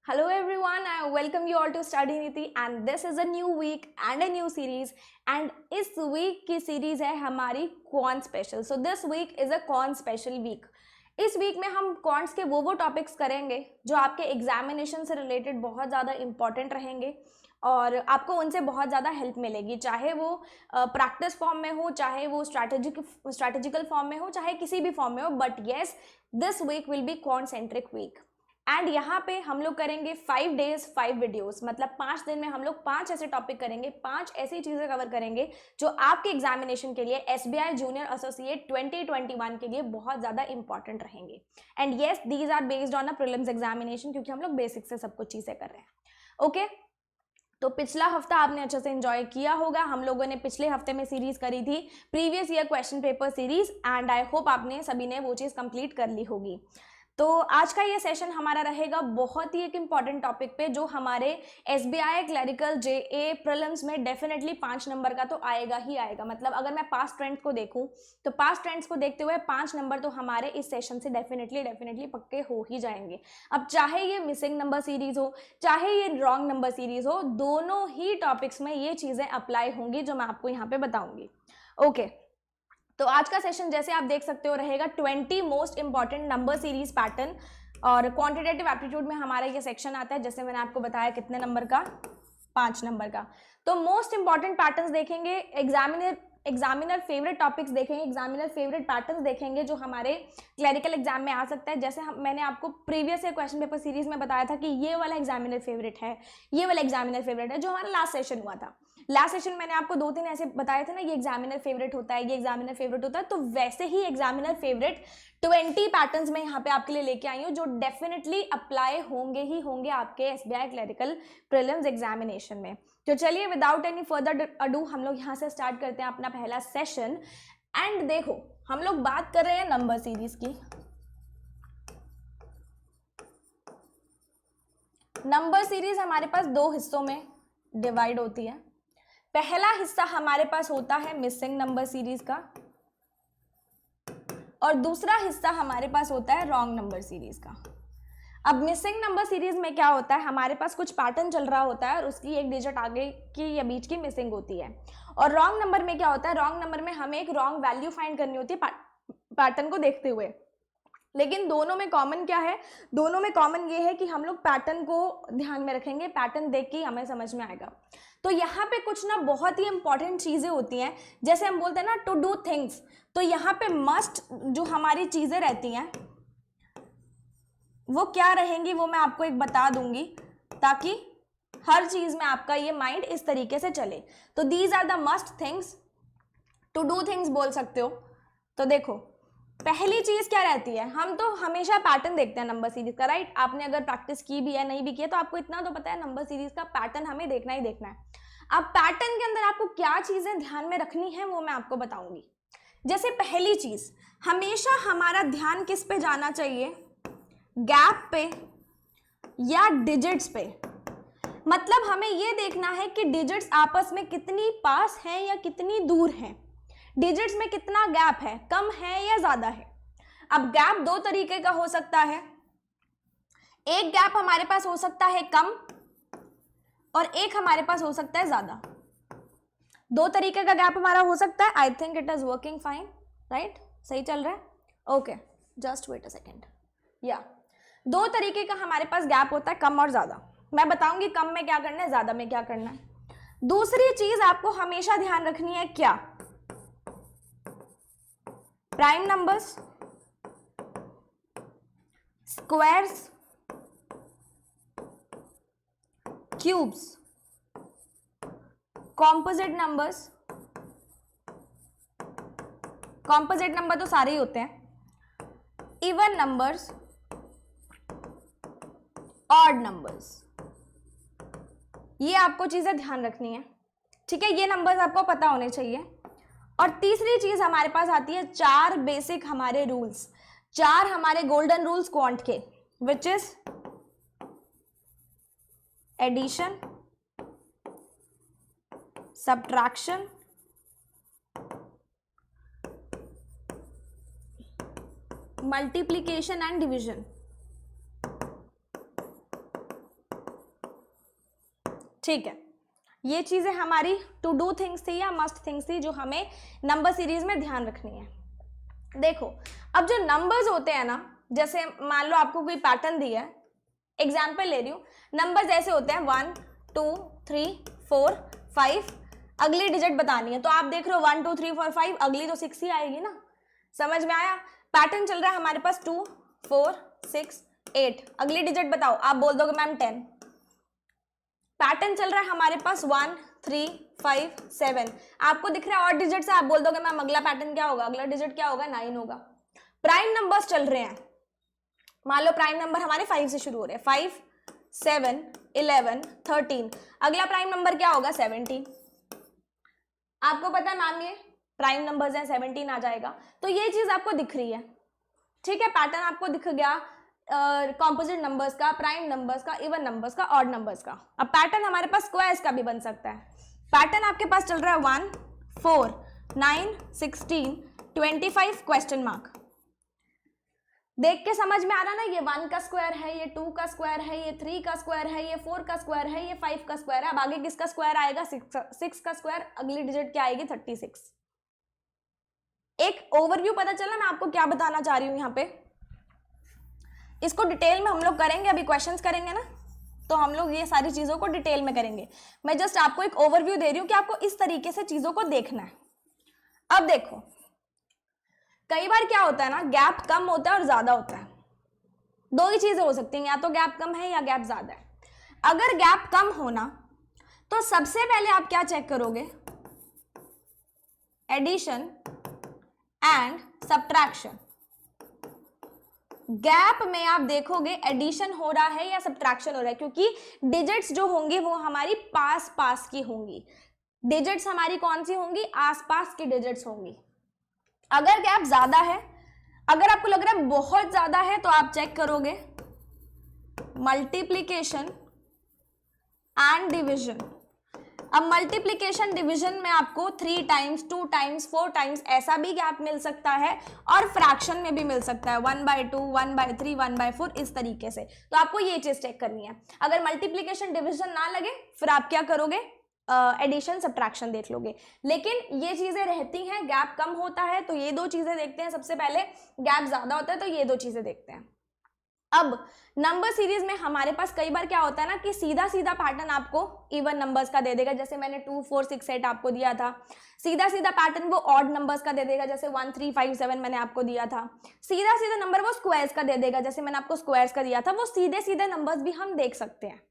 Hello everyone, I welcome you all to Study Niti and this is a new week and a new series and इस week की series है हमारी Quant Special. So this week is a Quant Special week. इस week में हम quants के वो topics करेंगे जो आपके एग्जामिनेशन से रिलेटेड बहुत ज़्यादा इंपॉर्टेंट रहेंगे और आपको उनसे बहुत ज़्यादा हेल्प मिलेगी, चाहे वो प्रैक्टिस फॉर्म में हो, चाहे वो स्ट्रैटेजिकल फॉर्म में हो, चाहे किसी भी फॉर्म में हो. But yes, this week will be quant centric week and यहाँ पे हम लोग करेंगे 5 days 5 वीडियोस. मतलब 5 दिन में हम लोग 5 ऐसे टॉपिक करेंगे, 5 ऐसी चीज़ें कवर करेंगे जो आपके एग्जामिनेशन के लिए SBI जूनियर एसोसिएट 2021 के लिए बहुत ज़्यादा इंपॉर्टेंट रहेंगे. And yes, these are based on a prelims examination, क्योंकि हम लोग बेसिक से सब कुछ चीज़ें कर रहे हैं. ओके तो पिछला हफ्ता आपने अच्छे से एंजॉय किया होगा. हम लोगों ने पिछले हफ्ते में सीरीज करी थी previous year question paper series and I hope आपने सभी ने वो चीज़ कंप्लीट कर ली होगी. तो आज का ये सेशन हमारा रहेगा बहुत ही एक इम्पॉर्टेंट टॉपिक पे जो हमारे SBI क्लरिकल JA प्रीलिम्स में डेफिनेटली 5 नंबर का तो आएगा ही आएगा. मतलब अगर मैं पास्ट ट्रेंड्स को देखूं तो पास्ट ट्रेंड्स को देखते हुए 5 नंबर तो हमारे इस सेशन से डेफिनेटली पक्के हो ही जाएंगे. अब चाहे ये मिसिंग नंबर सीरीज हो, चाहे ये रॉन्ग नंबर सीरीज हो, दोनों ही टॉपिक्स में ये चीज़ें अप्लाई होंगी जो मैं आपको यहाँ पे बताऊंगी. ओके तो आज का सेशन जैसे आप देख सकते हो रहेगा 20 most important number series pattern और क्वांटिटेटिव एप्टीट्यूड में हमारा ये सेक्शन आता है. जैसे मैंने आपको बताया कितने नंबर का, 5 नंबर का. तो मोस्ट इंपॉर्टेंट पैटर्न्स देखेंगे, एग्जामिनर फेवरेट टॉपिक्स देखेंगे, एग्जामिनर फेवरेट पैटर्न्स देखेंगे जो हमारे क्लरिकल एग्जाम में आ सकता है. जैसे मैंने आपको previous year question paper series में बताया था कि ये वाला एग्जामिनर फेवरेट है, ये वाला एग्जामिनर फेवरेट है, जो हमारा लास्ट सेशन हुआ था. लास्ट सेशन मैंने आपको 2-3 ऐसे बताए थे ना, ये एग्जामिनर फेवरेट होता है, ये एग्जामिनर फेवरेट होता है. तो वैसे ही एग्जामिनर फेवरेट 20 पैटर्न्स में यहाँ पे आपके लिए लेके आई हूँ जो डेफिनेटली अप्लाई होंगे ही होंगे आपके SBI क्लरिकल प्रीलिम्स एग्जामिनेशन में. तो चलिए विदाउट एनी फर्दर अडू हम लोग यहाँ से स्टार्ट करते हैं अपना पहला सेशन. एंड देखो, हम लोग बात कर रहे हैं नंबर सीरीज की. नंबर सीरीज हमारे पास 2 हिस्सों में डिवाइड होती है. पहला हिस्सा हमारे पास होता है मिसिंग नंबर सीरीज का और दूसरा हिस्सा हमारे पास होता है रॉन्ग नंबर सीरीज का. अब मिसिंग नंबर सीरीज में क्या होता है, हमारे पास कुछ पैटर्न चल रहा होता है और उसकी एक डिजिट आगे की या बीच की मिसिंग होती है. और रॉन्ग नंबर में क्या होता है, रॉन्ग नंबर में हमें एक रॉन्ग वैल्यू फाइंड करनी होती है पैटर्न को देखते हुए. लेकिन दोनों में कॉमन क्या है, दोनों में कॉमन ये है कि हम लोग पैटर्न को ध्यान में रखेंगे, पैटर्न देख के हमें समझ में आएगा. तो यहाँ पे कुछ ना बहुत ही इंपॉर्टेंट चीज़ें होती हैं, जैसे हम बोलते हैं ना टू डू थिंग्स. तो यहाँ पे मस्ट जो हमारी चीज़ें रहती हैं वो क्या रहेंगी वो मैं आपको एक बता दूंगी ताकि हर चीज़ में आपका ये माइंड इस तरीके से चले. तो these are the must things, to do things बोल सकते हो. तो देखो, पहली चीज क्या रहती है, हम तो हमेशा पैटर्न देखते हैं नंबर सीरीज का, राइट. आपने अगर प्रैक्टिस की भी है नहीं भी की है तो आपको इतना तो पता है नंबर सीरीज का पैटर्न हमें देखना ही देखना है. अब पैटर्न के अंदर आपको क्या चीजें ध्यान में रखनी है वो मैं आपको बताऊंगी. जैसे पहली चीज, हमेशा हमारा ध्यान किस पे जाना चाहिए, गैप पे या डिजिट्स पे. मतलब हमें ये देखना है कि डिजिट्स आपस में कितनी पास हैं या कितनी दूर हैं, डिजिट्स में कितना गैप है, कम है या ज्यादा है. अब गैप 2 तरीके का हो सकता है. एक गैप हमारे पास हो सकता है कम और एक हमारे पास हो सकता है ज्यादा. 2 तरीके का गैप हमारा हो सकता है. I think it is working fine, right, सही चल रहा है. Okay, just wait a second. या 2 तरीके का हमारे पास गैप होता है, कम और ज्यादा. मैं बताऊंगी कम में क्या करना है, ज्यादा में क्या करना है. दूसरी चीज आपको हमेशा ध्यान रखनी है, क्या, prime numbers, squares, cubes, composite numbers. Composite number तो सारे ही होते हैं, इवन नंबर्स, ऑड नंबर्स. ये आपको चीजें ध्यान रखनी है, ठीक है. ये नंबर्स आपको पता होने चाहिए. और तीसरी चीज हमारे पास आती है 4 बेसिक हमारे रूल्स, 4 हमारे गोल्डन रूल्स क्वांट के, which is addition, subtraction, multiplication and division. ठीक है, ये चीजें हमारी टू डू थिंग्स थी या मस्ट थिंग्स थी जो हमें नंबर सीरीज में ध्यान रखनी है। देखो अब जो नंबर्स होते हैं ना, जैसे मान लो आपको कोई पैटर्न दिया है, एग्जाम्पल ले रही हूँ, नंबर्स ऐसे होते हैं 1 2 3 4 5, अगली डिजिट बतानी है तो आप देख रहे हो 1 2 3 4 5, अगली तो 6 ही आएगी ना। समझ में आया? पैटर्न चल रहा है हमारे पास 2 4 6 8, अगली डिजिट बताओ, आप बोल दोगे मैम 10। पैटर्न चल रहा है हमारे पास 1 3 5 7, आपको दिख रहा है और डिजिट से, आप बोल दोगे मैम अगला पैटर्न क्या होगा, अगला डिजिट क्या होगा, 9 होगा। प्राइम नंबर्स चल रहे हैं, मान लो प्राइम नंबर हमारे 5 से शुरू हो रहे हैं, 5 7 11 13, अगला प्राइम नंबर क्या होगा, 17। आपको पता है मैम ये प्राइम नंबर्स हैं, 17 आ जाएगा। तो ये चीज आपको दिख रही है, ठीक है, पैटर्न आपको दिख गया कॉम्पोजिट नंबर्स का, प्राइम नंबर्स का, इवन नंबर्स का, ऑड नंबर्स का। अब पैटर्न हमारे पास स्क्वायर्स का भी बन सकता है। पैटर्न आपके पास चल रहा है 1 4 9 16 25 क्वेश्चन मार्क। देख के समझ में आ रहा ना, ये 1 का स्क्वायर है, ये 2 का स्क्वायर है, ये 3 का स्क्वायर है, ये 4 का स्क्वायर है, ये 5 का स्क्वायर है। अब आगे किसका स्क्वायर आएगा, 6 का स्क्वायर, अगली डिजिट क्या आएगी, 36। एक ओवरव्यू पता चला मैं आपको क्या बताना चाह रही हूं यहाँ पे। इसको डिटेल में हम लोग करेंगे, अभी क्वेश्चंस करेंगे ना, तो हम लोग ये सारी चीजों को डिटेल में करेंगे। मैं जस्ट आपको एक ओवरव्यू दे रही हूँ कि आपको इस तरीके से चीजों को देखना है। अब देखो कई बार क्या होता है ना, गैप कम होता है और ज्यादा होता है। दो ही चीजें हो सकती हैं, या तो गैप कम है या गैप ज्यादा है। अगर गैप कम होना तो सबसे पहले आप क्या चेक करोगे, एडिशन एंड सब्ट्रैक्शन। गैप में आप देखोगे एडिशन हो रहा है या सब्ट्रैक्शन हो रहा है, क्योंकि डिजिट्स जो होंगी वो हमारी पास पास की होंगी। डिजिट्स हमारी कौन सी होंगी, आसपास की डिजिट्स होंगी। अगर गैप ज्यादा है, अगर आपको लग रहा है बहुत ज्यादा है, तो आप चेक करोगे मल्टीप्लीकेशन एंड डिविजन। अब मल्टीप्लीकेशन डिवीजन में आपको 3 टाइम्स 2 टाइम्स 4 टाइम्स ऐसा भी गैप मिल सकता है, और फ्रैक्शन में भी मिल सकता है 1/2 1/3 1/4, इस तरीके से। तो आपको ये चीज चेक करनी है। अगर मल्टीप्लीकेशन डिवीजन ना लगे फिर आप क्या करोगे, एडिशन सब्ट्रैक्शन देख लोगे। लेकिन ये चीजें रहती हैं, गैप कम होता है तो ये दो चीजें देखते हैं सबसे पहले, गैप ज्यादा होता है तो ये दो चीजें देखते हैं। अब नंबर सीरीज में हमारे पास कई बार क्या होता है ना कि सीधा सीधा पैटर्न आपको इवन नंबर्स का दे देगा, जैसे मैंने 2 4 6 8 आपको दिया था। सीधा सीधा पैटर्न वो ऑड नंबर्स का दे देगा, जैसे 1 3 5 7 मैंने आपको दिया था। सीधा सीधा नंबर वो स्क्वायर्स का दे देगा, जैसे मैंने आपको स्क्वायर्स का दिया था। वो सीधे सीधे नंबर्स भी हम देख सकते हैं,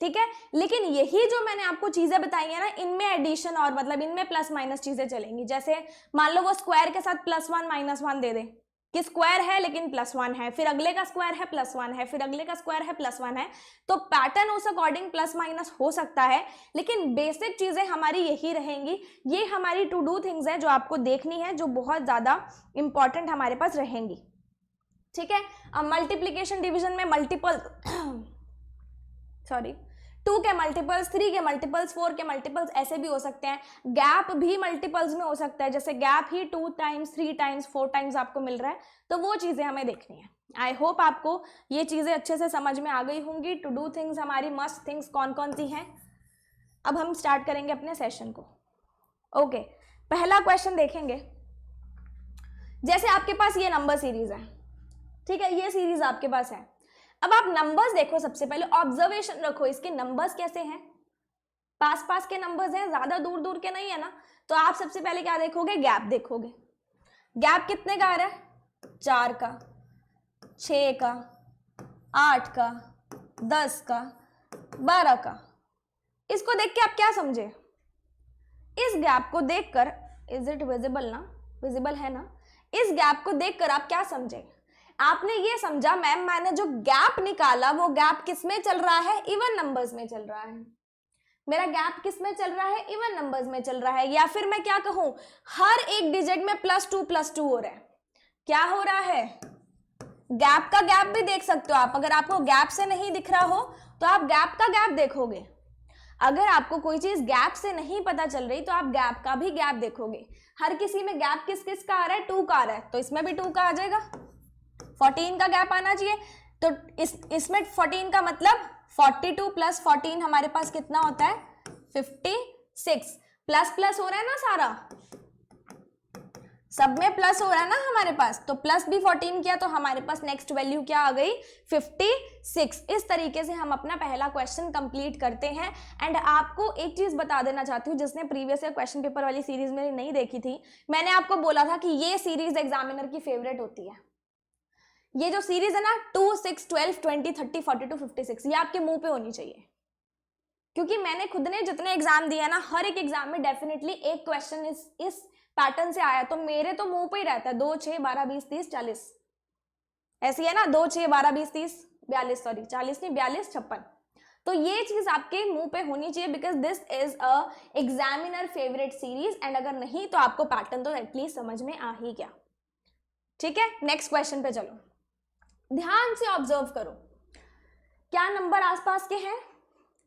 ठीक है। लेकिन यही जो मैंने आपको चीजें बताई है ना, इनमें एडिशन और मतलब इनमें प्लस माइनस चीजें चलेंगी। जैसे मान लो वो स्क्वायर के साथ +1 -1 दे दे कि स्क्वायर है लेकिन +1 है, फिर अगले का स्क्वायर है +1 है, फिर अगले का स्क्वायर है +1 है। तो पैटर्न उस अकॉर्डिंग प्लस माइनस हो सकता है, लेकिन बेसिक चीजें हमारी यही रहेंगी। ये हमारी टू डू थिंग्स है जो आपको देखनी है, जो बहुत ज्यादा इंपॉर्टेंट हमारे पास रहेंगी, ठीक है। अब मल्टीप्लीकेशन डिवीजन में मल्टीपल 2 के मल्टीपल्स, 3 के मल्टीपल्स, 4 के मल्टीपल्स ऐसे भी हो सकते हैं। गैप भी मल्टीपल्स में हो सकता है, जैसे गैप ही 2 टाइम्स 3 टाइम्स 4 टाइम्स आपको मिल रहा है, तो वो चीजें हमें देखनी है। आई होप आपको ये चीजें अच्छे से समझ में आ गई होंगी। टू डू थिंग्स हमारी मस्ट थिंग्स कौन कौन सी हैं। अब हम स्टार्ट करेंगे अपने सेशन को। ओके, पहला क्वेश्चन देखेंगे। जैसे आपके पास ये नंबर सीरीज है, ठीक है, ये सीरीज आपके पास है। अब आप नंबर्स देखो, सबसे पहले ऑब्जर्वेशन रखो इसके, नंबर्स कैसे हैं, पास पास के नंबर्स हैं, ज्यादा दूर दूर के नहीं है ना। तो आप सबसे पहले क्या देखोगे, गैप देखोगे। गैप कितने का आ रहा है, 4 का, 6 का, 8 का, 10 का, 12 का। इसको देख के आप क्या समझे, इस गैप को देखकर, इज इट विजिबल ना, विजिबल है ना, इस गैप को देखकर आप क्या समझे, आपने ये समझा मैम मैंने जो गैप निकाला वो गैप किस में चल रहा है, इवन नंबर्स में चल रहा है। मेरा गैप किस में चल रहा है, इवन नंबर्स में चल रहा है। या फिर मैं क्या कहूं, हर एक डिजिट में +2 हो रहा है। क्या हो रहा है, गैप का गैप भी देख सकते हो आप। अगर आपको गैप से नहीं दिख रहा हो तो आप गैप का गैप देखोगे। अगर आपको कोई चीज गैप से नहीं पता चल रही तो आप गैप का भी गैप देखोगे। हर किसी में गैप किस किस का आ रहा है, 2 का आ रहा है, तो इसमें भी 2 का आ जाएगा। 14 का गैप आना चाहिए, तो इसमें 14 का मतलब 42 प्लस 14 हमारे पास कितना होता है 56। प्लस प्लस हो रहा है ना, सारा सब में प्लस हो रहा है ना हमारे पास, तो प्लस भी 14 किया तो हमारे पास नेक्स्ट वैल्यू क्या आ गई 56। इस तरीके से हम अपना पहला क्वेश्चन कंप्लीट करते हैं। एंड आपको एक चीज बता देना चाहती हूँ, जिसने प्रीवियस ईयर क्वेश्चन पेपर वाली सीरीज मेरी नहीं देखी थी, मैंने आपको बोला था कि ये सीरीज एग्जामिनर की फेवरेट होती है। ये जो सीरीज है ना 2, 6, 12, 20, 30, 42, 56, ये आपके मुंह पे होनी चाहिए, क्योंकि मैंने खुद ने जितने एग्जाम दिए ना, हर एक एग्जाम में डेफिनेटली एक क्वेश्चन इस पैटर्न से आया, तो मेरे तो मुंह पे ही रहता है 2, 6, 12, 20, 30, 40, ऐसी है ना 2, 6, 12, 20, 30, 42, सॉरी 40 नहीं 42, 56। तो ये चीज आपके मुंह पे होनी चाहिए, because this is a examiner favourite series. And अगर नहीं तो आपको पैटर्न तो एटलीस्ट समझ में आ ही गया। ठीक है, नेक्स्ट क्वेश्चन पे चलो, ध्यान से ऑब्जर्व करो। क्या नंबर आसपास के हैं?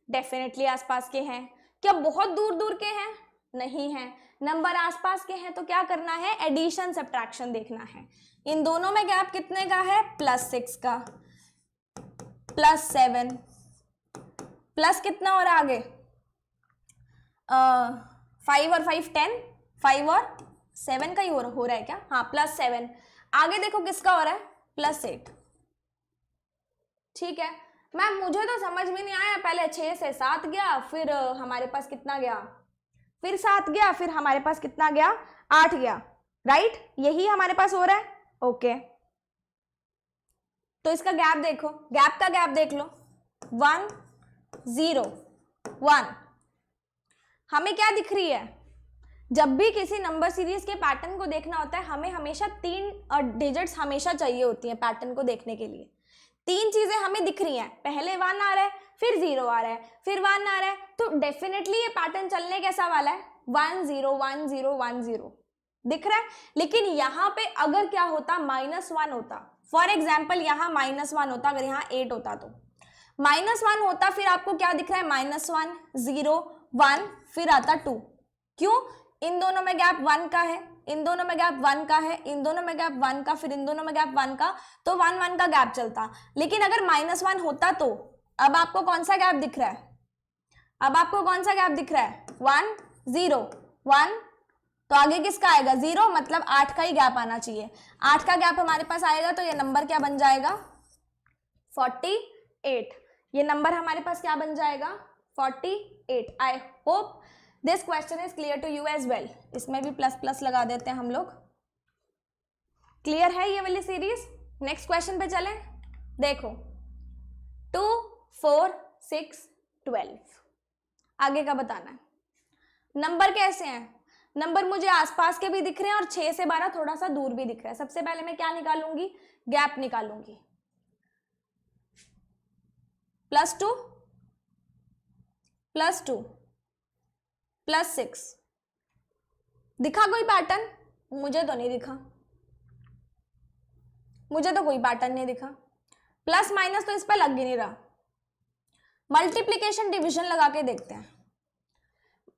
डेफिनेटली आसपास के हैं। क्या बहुत दूर दूर के हैं? नहीं है। नंबर आसपास के हैं तो क्या करना है, एडिशन सब्ट्रैक्शन देखना है। इन दोनों में गैप कितने का है, +6 का, +7, प्लस कितना और आगे 5 और 5 10, 5 और 7 का ही हो रहा है क्या, हाँ +7। आगे देखो किसका हो रहा है, +8। ठीक है मैम, मुझे तो समझ में नहीं आया, पहले 6 से 7 गया, फिर हमारे पास कितना गया, फिर 7 गया, फिर हमारे पास कितना गया, 8 गया, राइट? यही हमारे पास हो रहा है। ओके, तो इसका गैप देखो, गैप का गैप देख लो, 1 0 1। हमें क्या दिख रही है, जब भी किसी नंबर सीरीज के पैटर्न को देखना होता है, हमें हमेशा 3 डिजिट्स हमेशा चाहिए होती हैं पैटर्न को देखने के लिए। 3 चीजें हमें दिख रही हैं, पहले 1 आ रहा है, फिर 0 आ रहा है, फिर 1 आ रहा है, तो डेफिनेटली ये पैटर्न चलने कैसा वाला है, 1 0 1 0 1 0 दिख रहा है। लेकिन यहाँ पे अगर क्या होता, -1 होता, फॉर एग्जाम्पल यहाँ -1 होता, अगर यहाँ 8 होता तो -1 होता, फिर आपको क्या दिख रहा है, -1 0 1, फिर आता 2। क्यों? इन दोनों में गैप 1 का है, इन दोनों में गैप 1 का है, इन दोनों में गैप 1 का, फिर इन दोनों में गैप 1 का, तो 1 1 का गैप चलता। लेकिन अगर -1 होता तो अब आपको कौन सा गैप दिख रहा है, अब आपको कौन सा गैप दिख रहा है, 1 0 1, तो आगे किसका आएगा, 0, मतलब 8 का ही गैप आना चाहिए। 8 का गैप हमारे पास आएगा तो ये नंबर क्या बन जाएगा, 48। ये नंबर हमारे पास क्या बन जाएगा, 48। I hope this question is clear to you as well. इसमें भी प्लस प्लस लगा देते हैं हम लोग। क्लियर है ये वाली सीरीज? नेक्स्ट क्वेश्चन पे चलें। देखो 2 4 6 12, आगे का बताना है। नंबर कैसे हैं, नंबर मुझे आसपास के भी दिख रहे हैं और 6 से 12 थोड़ा सा दूर भी दिख रहा है। सबसे पहले मैं क्या निकालूंगी, गैप निकालूंगी, +2 +2 +6। दिखा कोई पैटर्न? मुझे तो नहीं दिखा, मुझे तो कोई पैटर्न नहीं दिखा। प्लस माइनस तो इस पर लग ही नहीं रहा। मल्टीप्लीकेशन डिवीजन लगा के देखते हैं,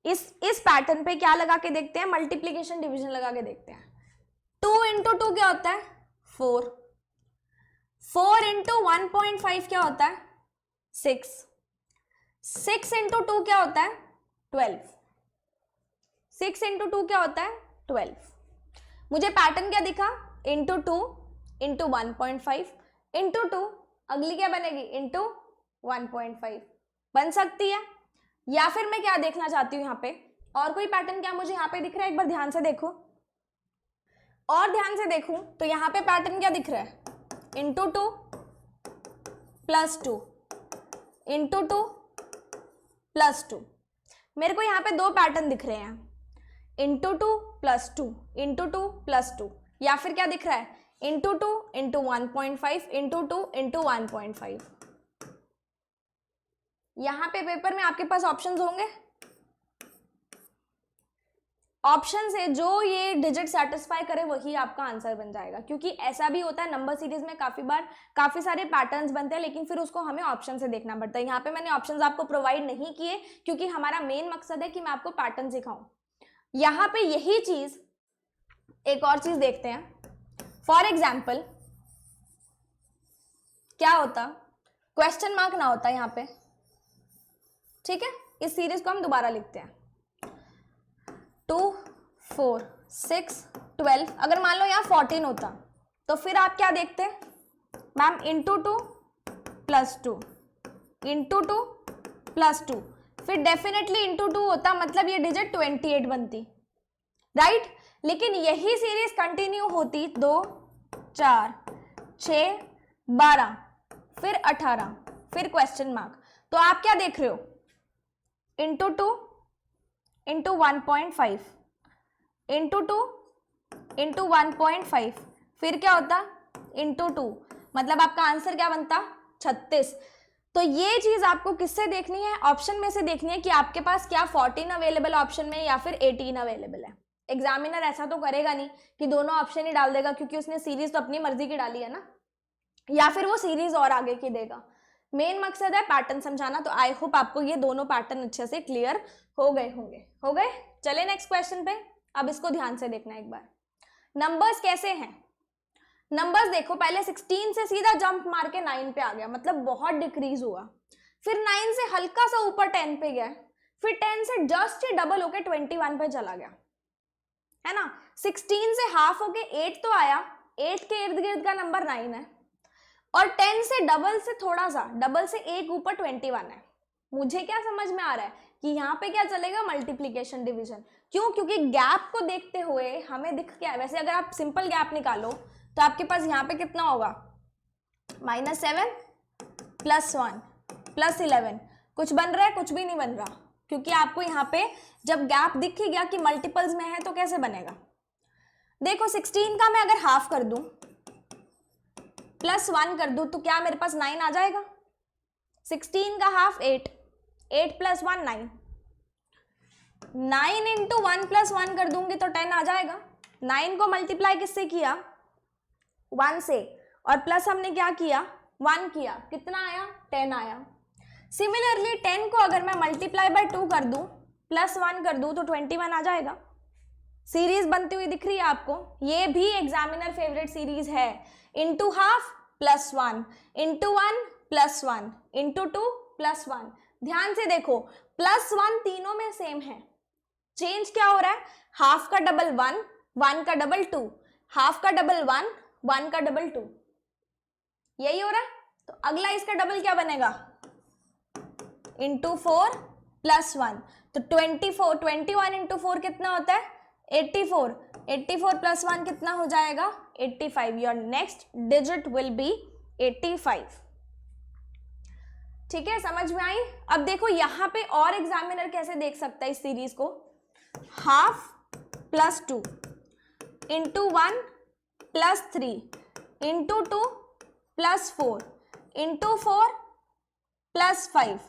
इस पैटर्न पे क्या लगा के देखते हैं, मल्टीप्लीकेशन डिवीजन लगा के देखते हैं। 2 × 2 क्या होता है, 4। 4 × 1.5 क्या होता है, 6। 6 × 2 क्या होता है, 12। 6 × 2 क्या होता है, 12। मुझे पैटर्न क्या दिखा, × 2 × 1.5 × 2, अगली क्या बनेगी, × 1.5 बन सकती है। या फिर मैं क्या देखना चाहती हूँ यहाँ पे, और कोई पैटर्न क्या मुझे यहाँ पे दिख रहा है, एक बार ध्यान से देखो, और ध्यान से देखूं तो यहाँ पे पैटर्न क्या दिख रहा है, × 2 +2 × 2 +2। मेरे को यहाँ पे 2 पैटर्न दिख रहे हैं, × 2 +2 × 2 +2, या फिर क्या दिख रहा है, × 2 × 1.5 × 2 × 1.5। यहाँ पे पेपर में आपके पास ऑप्शंस होंगे, ऑप्शन से जो ये डिजिट सेटिस्फाई करे वही आपका आंसर बन जाएगा। क्योंकि ऐसा भी होता है नंबर सीरीज में काफी बार काफी सारे पैटर्न्स बनते हैं, लेकिन फिर उसको हमें ऑप्शन से देखना पड़ता है। यहाँ पे मैंने ऑप्शंस आपको प्रोवाइड नहीं किए क्योंकि हमारा मेन मकसद है कि मैं आपको पैटर्न सिखाऊं। यहाँ पे यही चीज, एक और चीज देखते हैं। फॉर एग्जाम्पल क्या होता, क्वेश्चन मार्क ना होता यहाँ पे, ठीक है। इस सीरीज को हम दोबारा लिखते हैं 2 4 6 12। अगर मान लो यहाँ 14 होता तो फिर आप क्या देखते ma'am, into 2 plus 2 into 2 plus 2, फिर डेफिनेटली इंटू 2 होता, मतलब ये डिजिट 28 बनती, राइट। लेकिन यही सीरीज कंटिन्यू होती 2 4 6 12 फिर 18 फिर क्वेश्चन मार्क, तो आप क्या देख रहे हो, इंटू 2 इंटू 1.5 इंटू 2 इंटू 1.5 फिर क्या होता इंटू 2, मतलब आपका आंसर क्या बनता 36। तो ये चीज आपको किससे देखनी है, ऑप्शन में से देखनी है कि आपके पास क्या 14 अवेलेबल ऑप्शन में या फिर 18 अवेलेबल है। एग्जामिनर ऐसा तो करेगा नहीं कि दोनों ऑप्शन ही डाल देगा, क्योंकि उसने सीरीज तो अपनी मर्जी की डाली है ना, या फिर वो सीरीज और आगे की देगा। मेन मकसद है पैटर्न समझाना। तो आई होप आपको ये दोनों पैटर्न अच्छे से क्लियर हो गए होंगे। हो गए, चले नेक्स्ट क्वेश्चन पे। अब इसको ध्यान से देखना एक बार, नंबर्स कैसे हैं। नंबर्स देखो, पहले 16 से सीधा जंप मार के 9 पे आ गया, मतलब बहुत डिक्रीज हुआ। फिर 9 से हल्का सा ऊपर 10 पे गया, फिर 10 से जस्ट ही डबल होके 21 पे चला गया, है ना। 16 से हाफ होके 8 तो आया, 8 के इर्द गिर्द का नंबर 9 है, और 10 से डबल से थोड़ा सा, डबल से एक ऊपर 21 है। मुझे क्या समझ में आ रहा है कि यहाँ पे क्या चलेगा, मल्टीप्लीकेशन डिवीजन। क्यों, क्योंकि गैप को देखते हुए हमें दिख क्या है। वैसे अगर आप सिंपल गैप निकालो तो आपके पास यहाँ पे कितना होगा, -7 +1 +11। कुछ बन रहा है, कुछ भी नहीं बन रहा, क्योंकि आपको यहाँ पे जब गैप दिख ही गया कि मल्टीपल्स में है तो कैसे बनेगा। देखो 16 का मैं अगर हाफ कर दूं +1 कर दूं तो क्या मेरे पास 9 आ जाएगा। 16 का हाफ 8, 8 + 1 9, 9 इंटू 1 + 1 कर दूंगी तो 10 आ जाएगा। 9 को मल्टीप्लाई किससे किया, 1 से, और प्लस हमने क्या किया 1 किया, कितना आया 10 आया। सिमिलरली 10 को अगर मैं मल्टीप्लाई बाय 2 कर दूं +1 कर दूं तो 21 आ जाएगा। सीरीज बनती हुई दिख रही है आपको, ये भी एग्जामिनर फेवरेट सीरीज है। Into half +1 into 1 +1 into 2 +1। ध्यान से देखो +1 तीनों में सेम है, चेंज क्या हो रहा है, हाफ का डबल 1, 1 का डबल 2, हाफ का डबल 1, 1 का डबल 2, यही हो रहा है। तो अगला इसका डबल क्या बनेगा, इंटू 4 +1, तो 24, 21 इंटू 4 कितना होता है 84, 84 + 1 कितना हो जाएगा 85। Your next digit will be 85। ठीक है, समझ में आई। अब देखो यहाँ पे और एग्जामिनर कैसे देख सकता है इस सीरीज को, हाफ +2 इंटू 1 +3 इंटू 2 +4 इंटू 4 +5।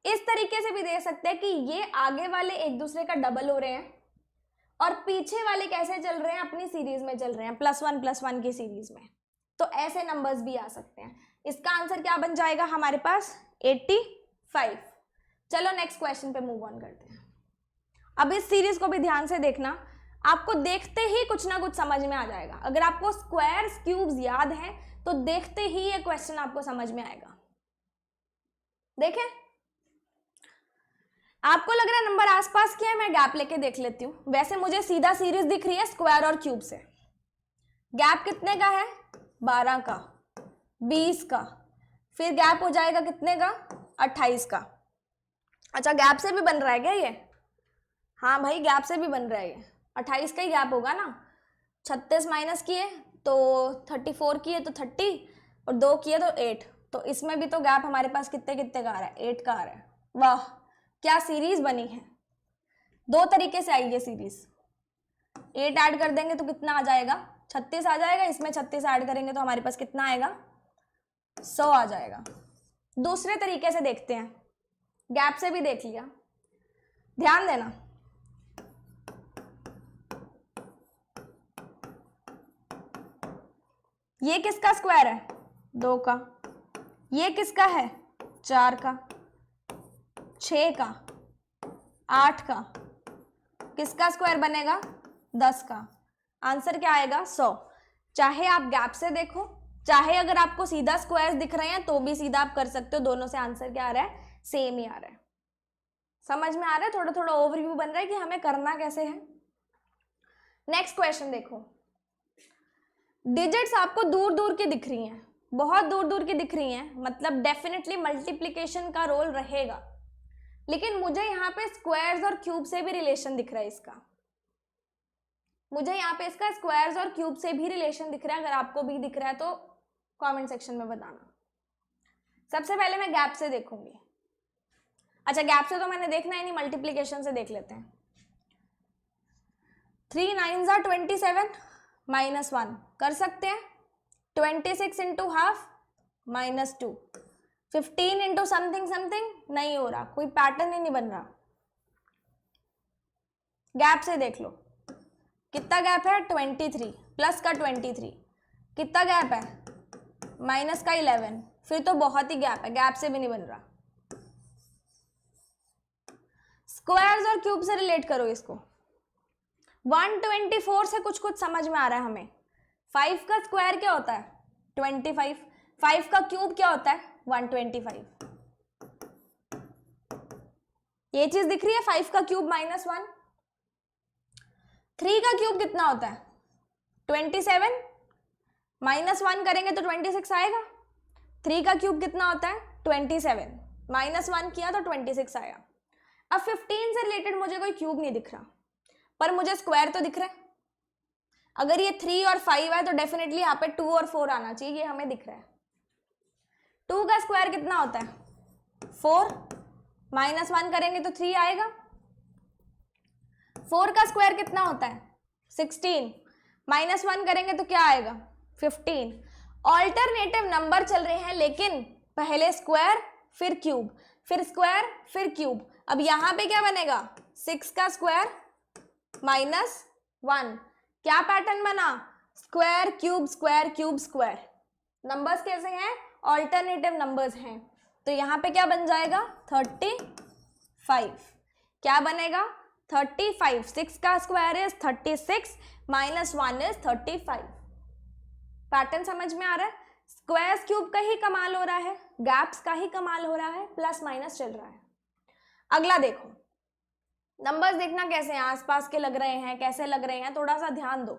इस तरीके से भी देख सकते हैं कि ये आगे वाले एक दूसरे का डबल हो रहे हैं और पीछे वाले कैसे चल रहे हैं, अपनी सीरीज में चल रहे हैं, +1 +1 की सीरीज में। तो ऐसे नंबर्स भी आ सकते हैं। इसका आंसर क्या बन जाएगा हमारे पास 85। चलो नेक्स्ट क्वेश्चन पे मूव ऑन करते हैं। अब इस सीरीज को भी ध्यान से देखना, आपको देखते ही कुछ ना कुछ समझ में आ जाएगा। अगर आपको स्क्वायर्स क्यूब्स याद है तो देखते ही ये क्वेश्चन आपको समझ में आएगा। देखें, आपको लग रहा है नंबर आसपास क्या है, मैं गैप लेके देख लेती हूं। वैसे मुझे सीधा सीरीज दिख रही है स्क्वायर और क्यूब से। गैप कितने का है 12 का, 20 का, फिर गैप हो जाएगा कितने का 28 का। अच्छा, गैप से भी बन रहा है क्या ये, हाँ भाई गैप से भी बन रहा है ये, 28 का ही गैप होगा ना। 36 माइनस किए तो 34 किए तो 30 और 2 किए तो 8, तो इसमें भी तो गैप हमारे पास कितने कितने का आ रहा है 8 का आ रहा है। वाह क्या सीरीज बनी है, दो तरीके से आई ये सीरीज। 8 ऐड कर देंगे तो कितना आ जाएगा 36 आ जाएगा, इसमें 36 ऐड करेंगे तो हमारे पास कितना आएगा 100 आ जाएगा। दूसरे तरीके से देखते हैं, गैप से भी देख लिया, ध्यान देना। ये किसका स्क्वायर है 2 का, ये किसका है 4 का, 6 का, 8 का, किसका स्क्वायर बनेगा 10 का। आंसर क्या आएगा 100। चाहे आप गैप से देखो चाहे अगर आपको सीधा स्क्वायर्स दिख रहे हैं तो भी सीधा आप कर सकते हो, दोनों से आंसर क्या आ रहा है, सेम ही आ रहा है। समझ में आ रहा है, थोड़ा थोड़ा ओवरव्यू बन रहा है कि हमें करना कैसे है। नेक्स्ट क्वेश्चन देखो, डिजिट्स आपको दूर दूर की दिख रही हैं, बहुत दूर दूर की दिख रही हैं, मतलब डेफिनेटली मल्टीप्लिकेशन का रोल रहेगा, लेकिन मुझे यहाँ पे स्क्वायर्स और क्यूब से भी रिलेशन दिख रहा है इसका, मुझे यहाँ पे इसका स्क्वायर्स और क्यूब से भी रिलेशन दिख रहा है। अगर आपको भी दिख रहा है तो कमेंट सेक्शन में बताना। सबसे पहले मैं गैप से देखूंगी। अच्छा, गैप से तो मैंने देखना ही नहीं, मल्टीप्लिकेशन से देख लेते हैं। 3 9s are 27 -1 कर सकते हैं। 26 into half -2, 15 into something something नहीं हो रहा, कोई पैटर्न ही नहीं बन रहा। गैप से देख लो, कितना गैप है, 23 प्लस का 23, कितना गैप है, माइनस का 11, फिर तो बहुत ही गैप है, गैप से भी नहीं बन रहा। स्क्वायर्स और क्यूब से रिलेट करो इसको। 124 से कुछ कुछ समझ में आ रहा है हमें। 5 का स्क्वायर क्या होता है, 25, 5 का क्यूब क्या होता है, 125। ये चीज दिख रही है, 5 का क्यूब -1। 3 का क्यूब कितना होता है, 27, -1 करेंगे तो 26 आएगा। 3 का क्यूब कितना होता है, 27, -1 किया तो 26 आया। अब 15 से रिलेटेड मुझे कोई क्यूब नहीं दिख रहा, पर मुझे स्क्वायर तो दिख रहा है। अगर ये 3 और 5 है तो डेफिनेटली यहाँ पे 2 और 4 आना चाहिए, ये हमें दिख रहा है। 2 का स्क्वायर कितना होता है, 4, -1 करेंगे तो 3 आएगा। 4 का स्क्वायर कितना होता है, 16, -1 करेंगे तो क्या आएगा, 15। ऑल्टरनेटिव नंबर चल रहे हैं, लेकिन पहले स्क्वायर फिर क्यूब, फिर स्क्वायर फिर क्यूब। अब यहां पे क्या बनेगा, 6 का स्क्वायर -1, क्या पैटर्न बना, square cube square cube square. Numbers कैसे हैं, ऑल्टरनेटिव नंबर्स हैं, तो यहां पे क्या बन जाएगा, 35। क्या बनेगा, 35। 6 का स्क्वायर इज 36, -1 इज 35। पैटर्न समझ में आ रहा है। स्क्वायर्स क्यूब का ही कमाल हो रहा है, गैप्स का ही कमाल हो रहा है, प्लस माइनस चल रहा है। अगला देखो, नंबर्स देखना कैसे हैं, आसपास के लग रहे हैं, कैसे लग रहे हैं, थोड़ा सा ध्यान दो।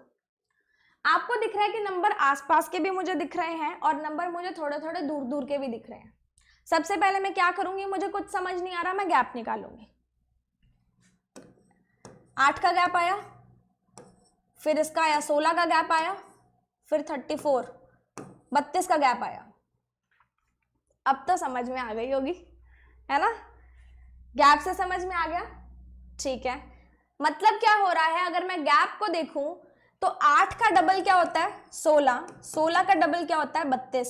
आपको दिख रहा है कि नंबर आसपास के भी मुझे दिख रहे हैं और नंबर मुझे थोड़े थोड़े दूर दूर के भी दिख रहे हैं। सबसे पहले मैं क्या करूंगी, मुझे कुछ समझ नहीं आ रहा, मैं गैप निकालूंगी। 8 का गैप आया, फिर इसका आया 16 का गैप आया, फिर 34, 32 का गैप आया। अब तो समझ में आ गई होगी, है ना, गैप से समझ में आ गया, ठीक है। मतलब क्या हो रहा है, अगर मैं गैप को देखूं तो 8 का डबल क्या होता है, 16, 16 का डबल क्या होता है, 32,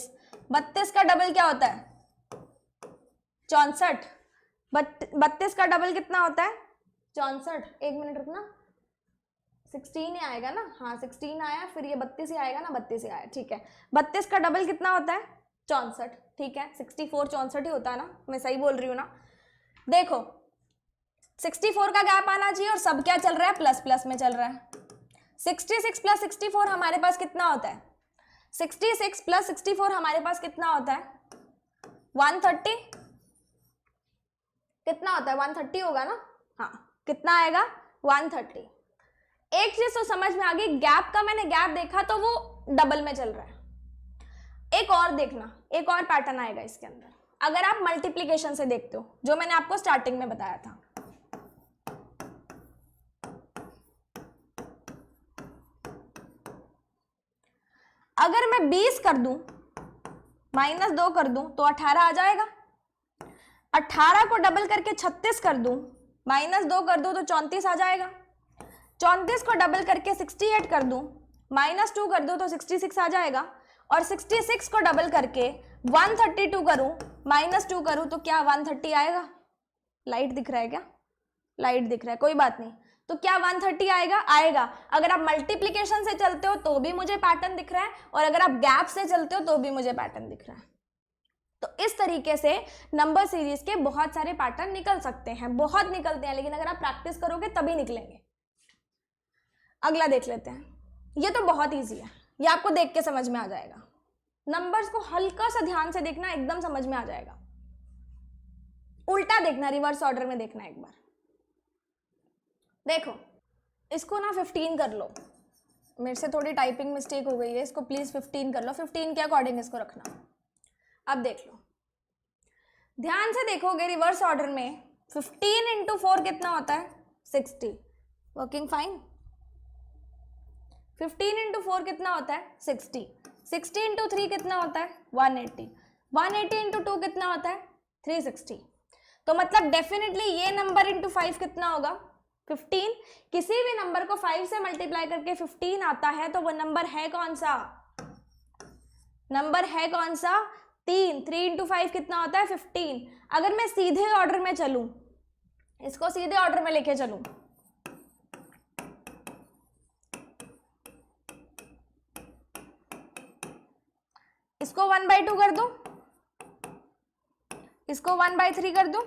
32 का डबल क्या होता है, 64, 32 का डबल कितना होता है, 64। एक मिनट रुकना, 16 ही आएगा ना, हाँ 16 आया, फिर ये 32 ही आएगा ना, 32 ही आया, ठीक है। 32 का डबल कितना होता है, 64, ठीक है। 64 64 ही होता है ना, मैं सही बोल रही हूँ ना। देखो 64 का गैप आना चाहिए और सब क्या चल रहा है, प्लस प्लस में चल रहा है। 66 प्लस 64 हमारे पास कितना होता है, 66 प्लस 64 हमारे पास कितना होता है, 130। कितना होता है, 130 होगा ना, हाँ कितना आएगा, 130। एक चीज तो समझ में आ गई, गैप का मैंने गैप देखा तो वो डबल में चल रहा है। एक और देखना, एक और पैटर्न आएगा इसके अंदर, अगर आप मल्टीप्लिकेशन से देखते हो, जो मैंने आपको स्टार्टिंग में बताया था। अगर मैं 20 कर दूं, -2 कर दूं तो 18 आ जाएगा। 18 को डबल करके 36 कर दूं, -2 कर दूं तो 34 आ जाएगा। 34 को डबल करके 68 कर दूं, -2 कर दूं तो 66 आ जाएगा। और 66 को डबल करके 132 करूं, -2 करूं तो क्या 130 आएगा। लाइट दिख रहा है क्या, लाइट दिख रहा है, कोई बात नहीं। तो क्या 130 आएगा, आएगा। अगर आप मल्टीप्लिकेशन से चलते हो तो भी मुझे पैटर्न दिख रहा है, और अगर आप गैप से चलते हो तो भी मुझे पैटर्न दिख रहा है। तो इस तरीके से नंबर सीरीज के बहुत सारे पैटर्न निकल सकते हैं, बहुत निकलते हैं, लेकिन अगर आप प्रैक्टिस करोगे तभी निकलेंगे। अगला देख लेते हैं, ये तो बहुत ईजी है, ये आपको देख के समझ में आ जाएगा। नंबर्स को हल्का सा ध्यान से देखना, एकदम समझ में आ जाएगा। उल्टा देखना, रिवर्स ऑर्डर में देखना एक बार। देखो इसको ना 15 कर लो, मेरे से थोड़ी टाइपिंग मिस्टेक हो गई है, इसको प्लीज 15 कर लो, 15 के अकॉर्डिंग इसको रखना। अब देख लो, ध्यान से देखोगे रिवर्स ऑर्डर में 15 इंटू 4 कितना होता है 60, वर्किंग फाइन। 15 इंटू 4 कितना होता है 60, 60 इंटू 3 कितना होता है 180, 180 इंटू 2 कितना होता है 360। तो मतलब डेफिनेटली ये नंबर इंटू 5 कितना होगा 15। किसी भी नंबर को 5 से मल्टीप्लाई करके 15 आता है तो वो नंबर है कौन सा, नंबर है कौन सा 3। 3 इंटू 5 कितना होता है 15। अगर मैं सीधे ऑर्डर में चलूं, इसको सीधे ऑर्डर में लेके चलूं, इसको 1/2 कर दूं, इसको 1/3 कर दूं,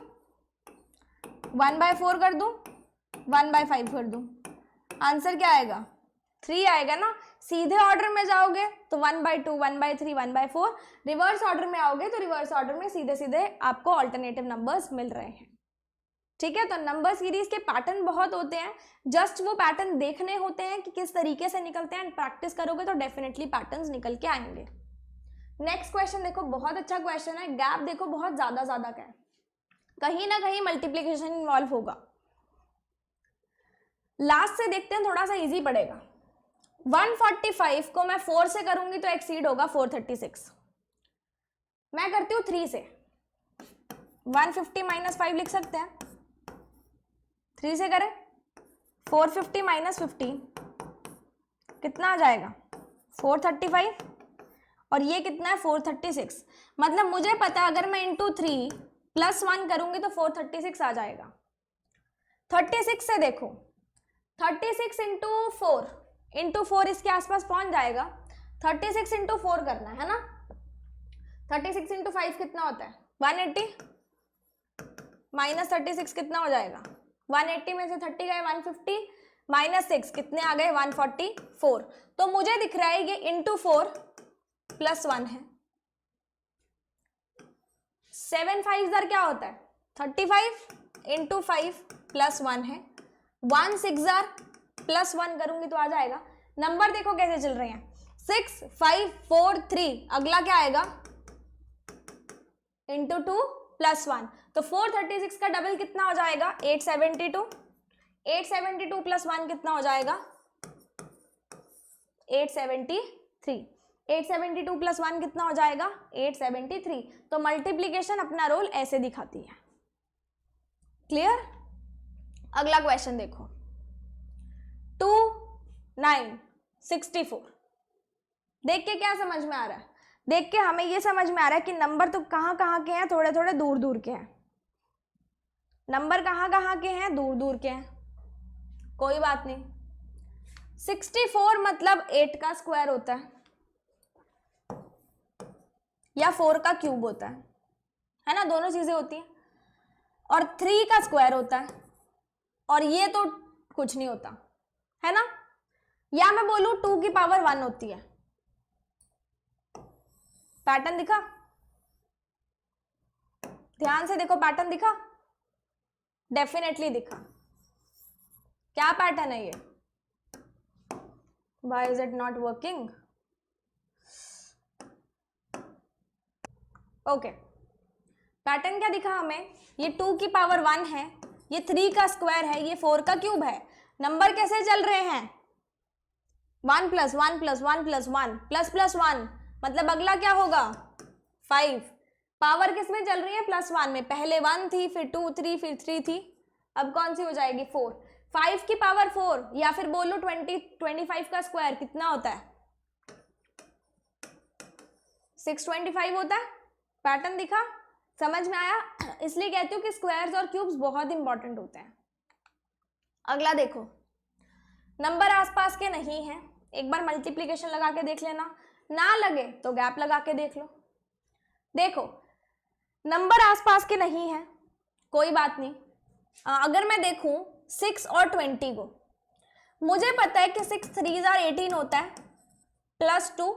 1/4 कर दूं, 1/5 कर दूं, आंसर क्या आएगा 3 आएगा ना। सीधे ऑर्डर में जाओगे तो 1/2, 1/3, 1/4, रिवर्स ऑर्डर में आओगे तो रिवर्स ऑर्डर में सीधे सीधे आपको ऑल्टरनेटिव नंबर्स मिल रहे हैं। ठीक है, तो नंबर सीरीज के पैटर्न बहुत होते हैं, जस्ट वो पैटर्न देखने होते हैं कि किस तरीके से निकलते हैं, एंड प्रैक्टिस करोगे तो डेफिनेटली पैटर्न्स निकल के आएंगे। नेक्स्ट क्वेश्चन देखो, बहुत अच्छा क्वेश्चन है, गैप देखो बहुत ज्यादा का है, कहीं ना कहीं मल्टीप्लीकेशन इन्वॉल्व होगा। लास्ट से देखते हैं, थोड़ा सा इजी पड़ेगा। 145 को मैं 4 से करूंगी तो एक्सीड होगा 436। मैं करती हूँ 3 से, 150 माइनस 5 लिख सकते हैं, 3 से करें 450 माइनस 15 कितना आ जाएगा 435, और ये कितना है 436। मतलब मुझे पता है अगर मैं इंटू 3 प्लस 1 करूंगी तो 436 आ जाएगा। 36 से देखो, 36 इंटू 4 इसके आसपास पहुंच जाएगा। 36 इंटू 4 करना है ना, 36 इंटू 5 कितना होता है 180, माइनस 36 कितना हो जाएगा 180 में से 30 गए 150, माइनस 6 कितने आ गए 144। तो मुझे दिख रहा है ये इंटू 4 प्लस 1 है। 7 5 क्या होता है 35 इंटू 5 प्लस 1 है। 1 6 प्लस 1 करूंगी तो आ जाएगा। नंबर देखो कैसे चल रहे हैं 6 5 4 3, अगला क्या आएगा इंटू 2 प्लस 1, तो 436 का डबल कितना हो जाएगा 872, 872 प्लस 1 कितना हो जाएगा 873, 872 प्लस 1 कितना हो जाएगा 873। तो मल्टीप्लीकेशन अपना रोल ऐसे दिखाती है। क्लियर? अगला क्वेश्चन देखो 2 9 64। देख के क्या समझ में आ रहा है, देख के हमें ये समझ में आ रहा है कि नंबर तो कहाँ के हैं, थोड़े थोड़े दूर दूर के हैं। नंबर कहाँ के हैं, दूर दूर के हैं, कोई बात नहीं। 64 मतलब 8 का स्क्वायर होता है या 4 का क्यूब होता है ना, दोनों चीजें होती हैं। और 3 का स्क्वायर होता है, और ये तो कुछ नहीं होता है ना। या मैं बोलूं 2 की पावर 1 होती है। पैटर्न दिखा, ध्यान से देखो, पैटर्न दिखा, डेफिनेटली दिखा। क्या पैटर्न है ये, Why is it not working? Okay, pattern क्या दिखा हमें, ये 2 की पावर 1 है, ये 3 का स्क्वायर है, ये 4 का क्यूब है। नंबर कैसे चल रहे हैं 1 plus 1 plus 1 plus 1 plus plus 1, मतलब अगला क्या होगा 5। पावर किस में चल रही है प्लस 1 में, पहले 1 थी, फिर 2 3 फिर 3 थी, अब कौन सी हो जाएगी 4। 5 की पावर 4, या फिर बोलो 25 का स्क्वायर कितना होता है 625 होता है। पैटर्न दिखा, समझ में आया? इसलिए कहती हूँ कि स्क्वायर्स और क्यूब्स बहुत इंपॉर्टेंट होते हैं। अगला देखो, नंबर आसपास के नहीं है, एक बार मल्टीप्लीकेशन लगा के देख लेना, ना लगे तो गैप लगा के देख लो। देखो नंबर आसपास के नहीं है, कोई बात नहीं। अगर मैं देखूं 6 और 20 को, मुझे पता है कि 6 3 18 होता है, प्लस 2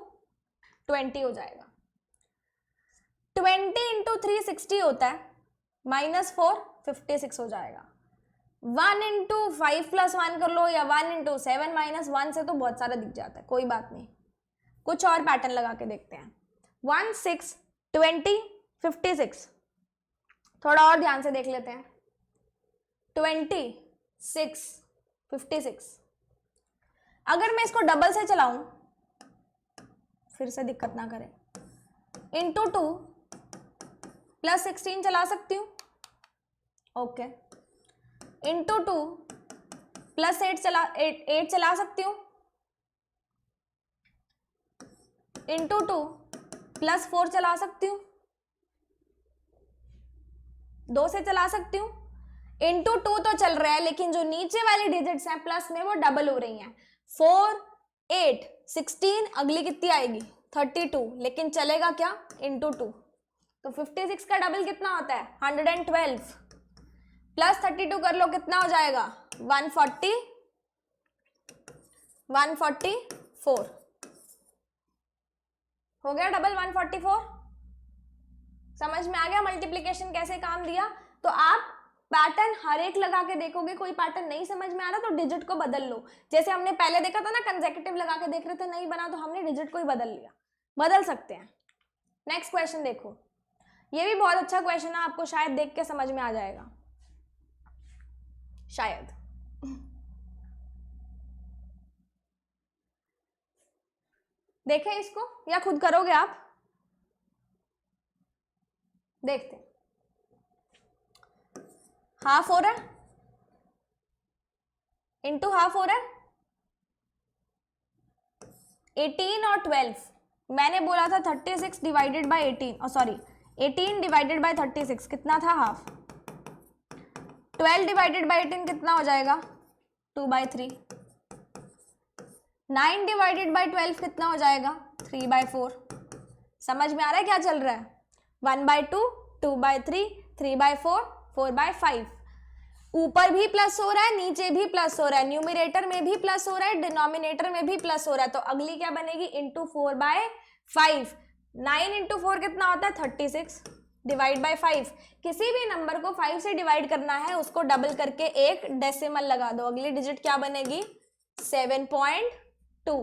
20 हो जाएगा। 20 इंटू 360 होता है, -4 56 हो जाएगा। 1 इंटू 5 प्लस 1 कर लो या 1 इंटू 7 -1 से तो बहुत सारा दिख जाता है, कोई बात नहीं, कुछ और पैटर्न लगा के देखते हैं। 1 6 20 56, थोड़ा और ध्यान से देख लेते हैं। 26 56, अगर मैं इसको डबल से चलाऊं, फिर से दिक्कत ना करे, इंटू 2 प्लस 16 चला सकती हूँ, ओके, इंटू 2 प्लस 8 चला सकती हूँ, इंटू 2 प्लस 4 चला सकती हूँ, 2 से चला सकती हूँ, इंटू 2 तो चल रहा है, लेकिन जो नीचे वाली डिजिट्स हैं प्लस में वो डबल हो रही हैं। 4 8 16, अगली कितनी आएगी 32, लेकिन चलेगा क्या, इंटू 2, तो 56 का डबल कितना होता है 112, प्लस 32 कर लो, कितना हो जाएगा 144, हो गया डबल 144। समझ में आ गया मल्टीप्लिकेशन कैसे काम दिया। तो आप पैटर्न हर एक लगा के देखोगे, कोई पैटर्न नहीं समझ में आ रहा तो डिजिट को बदल लो। जैसे हमने पहले देखा था ना, कंसेक्यूटिव लगा के देख रहे थे, नहीं बना तो हमने डिजिट को ही बदल लिया, बदल सकते हैं। नेक्स्ट क्वेश्चन देखो, ये भी बहुत अच्छा क्वेश्चन है, आपको शायद देख के समझ में आ जाएगा, शायद। देखें इसको या खुद करोगे आप, देखते हैं। हाफ हो रहा है, इंटू हाफ हो रहा है, 18 और 12, मैंने बोला था 36 divided by 18, sorry 18 divided by 36 कितना था हाफ, 12 डिवाइडेड बाय 18 कितना हो जाएगा 2/3, 9 डिवाइडेड बाय 12 कितना हो जाएगा 3/4। समझ में आ रहा है क्या चल रहा है, 1/2, 2/3, 3/4, 4/5, ऊपर भी प्लस हो रहा है, नीचे भी प्लस हो रहा है, न्यूमरेटर में भी प्लस हो रहा है, डिनोमिनेटर में भी प्लस हो रहा है, तो अगली क्या बनेगी इंटू 4/5। 9 इंटू 4 कितना होता है 36, डिवाइड बाय 5। किसी भी नंबर को 5 से डिवाइड करना है, उसको डबल करके एक डेसिमल लगा दो, अगली डिजिट क्या बनेगी 7.2,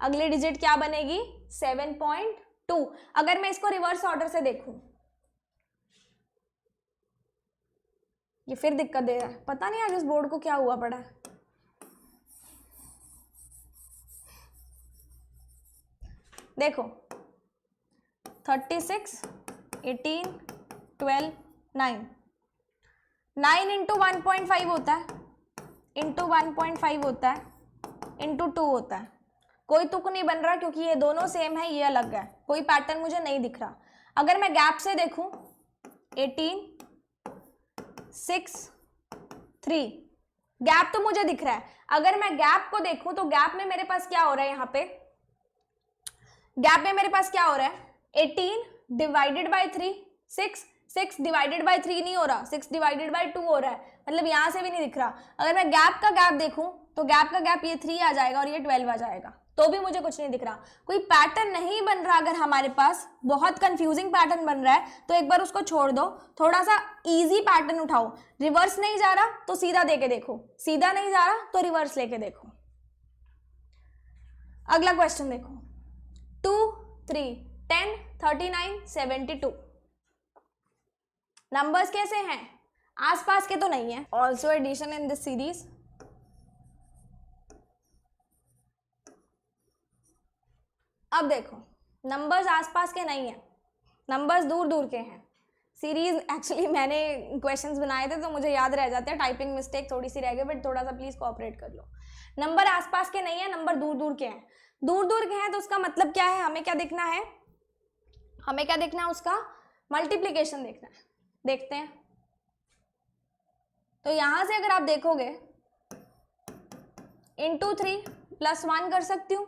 अगली डिजिट क्या बनेगी 7.2। अगर मैं इसको रिवर्स ऑर्डर से देखूं, ये फिर दिक्कत दे रहा है, पता नहीं आज इस बोर्ड को क्या हुआ पड़ा है। देखो 36, 18, 12, 9, 9 इंटू 1.5 होता है, इंटू 1.5 होता है, इंटू 2 होता है। कोई तुक नहीं बन रहा क्योंकि ये दोनों सेम है, ये अलग है, कोई पैटर्न मुझे नहीं दिख रहा। अगर मैं गैप से देखूं 18, 6, 3, गैप तो मुझे दिख रहा है। अगर मैं गैप को देखूं तो गैप में मेरे पास क्या हो रहा है, यहाँ पे गैप में मेरे पास क्या हो रहा है 18 डिवाइडेड बाय 3, 6 डिवाइडेड बाय 3 नहीं हो रहा, 6 डिवाइडेड बाय 2 हो रहा है, मतलब यहां से भी नहीं दिख रहा। अगर मैं गैप का गैप देखूं तो गैप का गैप ये 3 आ जाएगा और ये 12 आ जाएगा, तो भी मुझे कुछ नहीं दिख रहा, कोई पैटर्न नहीं बन रहा। अगर हमारे पास बहुत कंफ्यूजिंग पैटर्न बन रहा है तो एक बार उसको छोड़ दो, थोड़ा सा इजी पैटर्न उठाओ। रिवर्स नहीं जा रहा तो सीधा देके देखो, सीधा नहीं जा रहा तो रिवर्स लेके देखो। अगला क्वेश्चन देखो, 2, 3, 10, 39, 72, नंबर्स कैसे हैं, आसपास के तो नहीं है। Also addition in this series, अब देखो नंबर्स आसपास के नहीं है, नंबर्स दूर दूर के हैं। सीरीज एक्चुअली मैंने क्वेश्चंस बनाए थे तो मुझे याद रह जाते हैं, टाइपिंग मिस्टेक थोड़ी सी रह गई, बट थोड़ा सा प्लीज कोऑपरेट कर लो। नंबर आसपास के नहीं है, नंबर दूर दूर के हैं। दूर दूर के हैं तो उसका मतलब क्या है, हमें क्या देखना है, हमें क्या देखना है, उसका मल्टीप्लीकेशन देखना है। देखते हैं, तो यहां से अगर आप देखोगे इंटू 3 प्लस 1 कर सकती हूँ,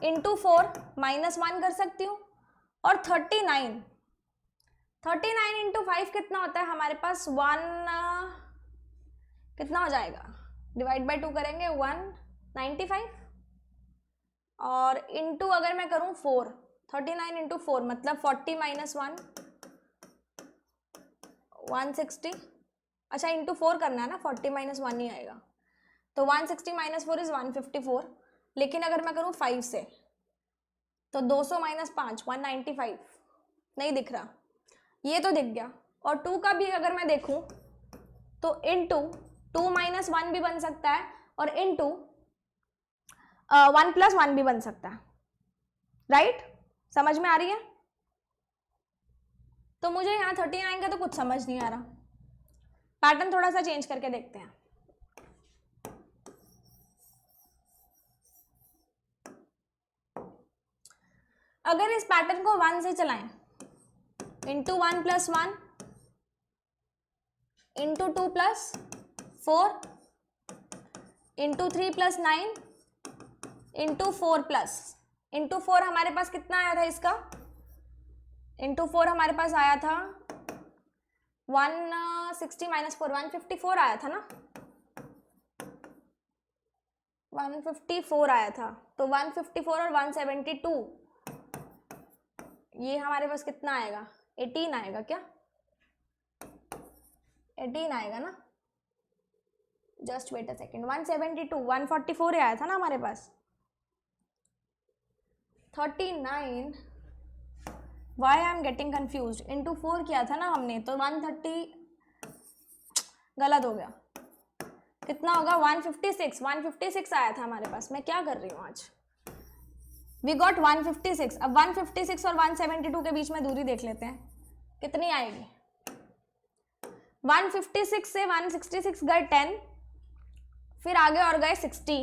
इंटू 4 -1 कर सकती हूँ, और 39 इंटू 5 कितना होता है हमारे पास 1, कितना हो जाएगा, डिवाइड बाय 2 करेंगे 195, और इंटू अगर मैं करूँ 4 39 इंटू 4 मतलब 40 माइनस 1 160। अच्छा इंटू 4 करना है ना, 40 माइनस 1 नहीं आएगा, तो 160 माइनस 4 इज 154। लेकिन अगर मैं करूँ 5 से तो 200 माइनस 5 195, नहीं दिख रहा, ये तो दिख गया। और 2 का भी अगर मैं देखूं तो इंटू 2 माइनस 1 भी बन सकता है और इंटू 1 प्लस 1 भी बन सकता है, राइट? समझ में आ रही है? तो मुझे यहाँ 39 का तो कुछ समझ नहीं आ रहा, पैटर्न थोड़ा सा चेंज करके देखते हैं। अगर इस पैटर्न को 1 से चलाएं, into 1 plus 1 into 2 plus 4 into 3 plus 9 into 4 plus, into 4 हमारे पास कितना आया था इसका, इंटू 4 हमारे पास आया था 160 माइनस 4 154 आया था ना, 154 आया था। तो 154 और 172 ये हमारे पास कितना आएगा, 18 आएगा क्या, 18 आएगा ना। जस्ट वेट अ सेकेंड, 172 144 आया था ना हमारे पास। 39 why I am getting confuse, into 4 किया था ना हमने, तो 130 गलत हो गया, कितना होगा 156 आया था हमारे पास। मैं क्या कर रही हूँ आज, वी गॉट 156। अब 156 और 172 के बीच में दूरी देख लेते हैं कितनी आएगी। 156 से 166 गए 10, फिर आगे और गए 60।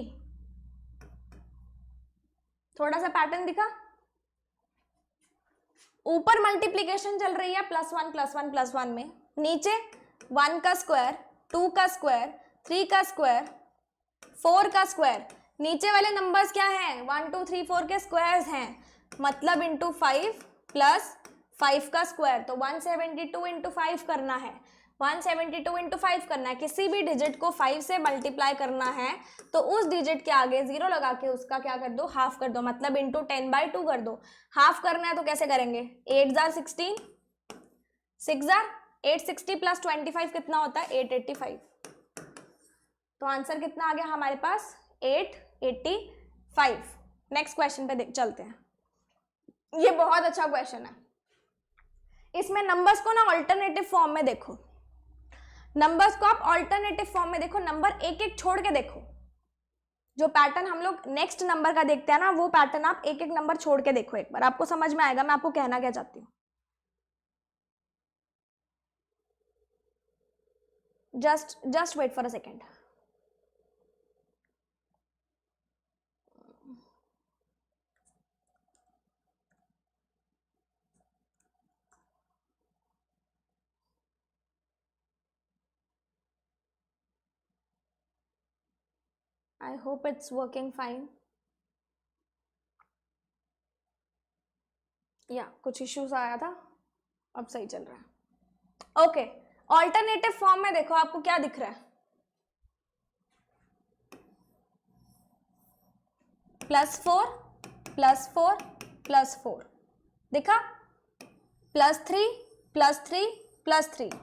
थोड़ा सा पैटर्न दिखा, ऊपर मल्टीप्लीकेशन चल रही है प्लस 1 प्लस 1 प्लस 1 में, नीचे 1 का स्क्वायर 2 का स्क्वायर 3 का स्क्वायर 4 का स्क्वायर, नीचे वाले नंबर्स क्या हैं 1 2 3 4 के स्क्वायर्स हैं, मतलब इंटू 5 प्लस 5 का स्क्वायर, तो 172 इंटू 5 करना है, 172 इंटू 5 करना है। किसी भी डिजिट को 5 से मल्टीप्लाई करना है तो उस डिजिट के आगे 0 लगा के उसका क्या कर दो, हाफ कर दो, मतलब इंटू 10/2 कर दो। हाफ करना है तो कैसे करेंगे, 8 जार 16, 6 जार 860 प्लस 25 कितना होता है 885। तो आंसर कितना आ गया हमारे पास 885। नेक्स्ट क्वेश्चन पे चलते हैं, ये बहुत अच्छा क्वेश्चन है। इसमें नंबर्स को ना ऑल्टरनेटिव फॉर्म में देखो, नंबर्स को आप ऑल्टरनेटिव फॉर्म में देखो, नंबर एक एक छोड़ के देखो। जो पैटर्न हम लोग नेक्स्ट नंबर का देखते हैं ना, वो पैटर्न आप एक एक नंबर छोड़ के देखो, एक बार आपको समझ में आएगा मैं आपको कहना क्या चाहती हूँ। Just wait for a second. I hope it's working fine. या कुछ इश्यूज आया था, अब सही चल रहा है। ओके, ऑल्टरनेटिव फॉर्म में देखो आपको क्या दिख रहा है, +4 +4 +4 दिखा, +3 +3 +3।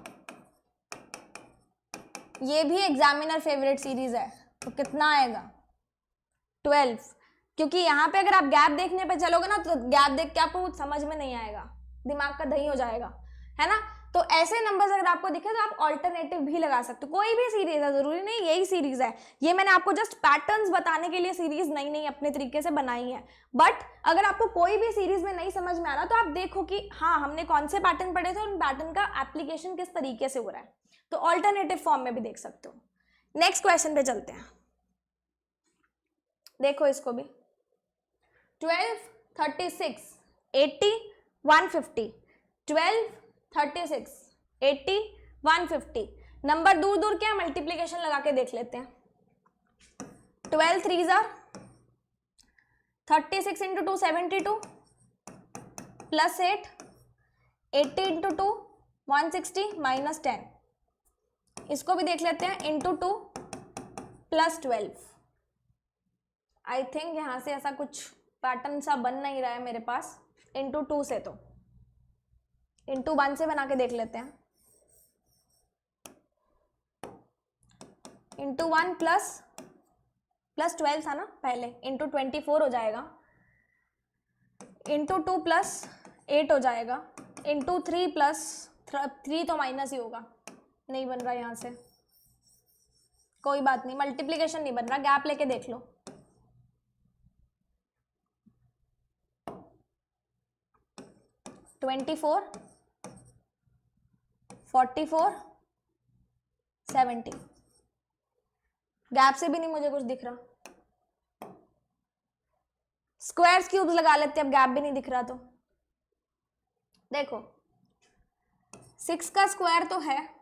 ये भी एग्जामिनर फेवरेट सीरीज है, तो कितना आएगा 12। क्योंकि यहाँ पे अगर आप गैप देखने पे चलोगे ना तो गैप देख के आपको कुछ समझ में नहीं आएगा, दिमाग का दही हो जाएगा, है ना। तो ऐसे नंबर्स अगर आपको दिखे तो आप ऑल्टरनेटिव भी लगा सकते हो, कोई भी सीरीज है, जरूरी नहीं यही सीरीज है, ये मैंने आपको जस्ट पैटर्न्स बताने के लिए सीरीज नई नई अपने तरीके से बनाई है। बट अगर आपको कोई भी सीरीज में नहीं समझ में आ रहा तो आप देखो कि हाँ हमने कौन से पैटर्न पढ़े थे और उन पैटर्न का एप्लीकेशन किस तरीके से हो रहा है, तो ऑल्टरनेटिव फॉर्म में भी देख सकते हो। नेक्स्ट क्वेश्चन पे चलते हैं, देखो इसको भी, 12 36 80 150, 12 36 80 150। नंबर दूर दूर के मल्टीप्लीकेशन लगा के देख लेते हैं। 12 3 jar 36 into 2 72 plus 8 80 into 2 160 minus 10। इसको भी देख लेते हैं, इंटू 2 प्लस 12। आई थिंक यहां से ऐसा कुछ पैटर्न सा बन नहीं रहा है मेरे पास, इंटू 2 से, तो इंटू 1 से बना के देख लेते हैं। इंटू 1 प्लस 12 था ना पहले, इंटू 24 हो जाएगा, इंटू 2 प्लस 8 हो जाएगा, इंटू 3 प्लस 3 तो माइनस ही होगा, नहीं बन रहा यहाँ से, कोई बात नहीं, मल्टीप्लीकेशन नहीं बन रहा, गैप लेके देख लो। ट्वेंटी 44 70, गैप से भी नहीं मुझे कुछ दिख रहा। स्क्वायर्स क्यूब्स लगा लेते, अब गैप भी नहीं दिख रहा तो देखो 6 का स्क्वायर तो है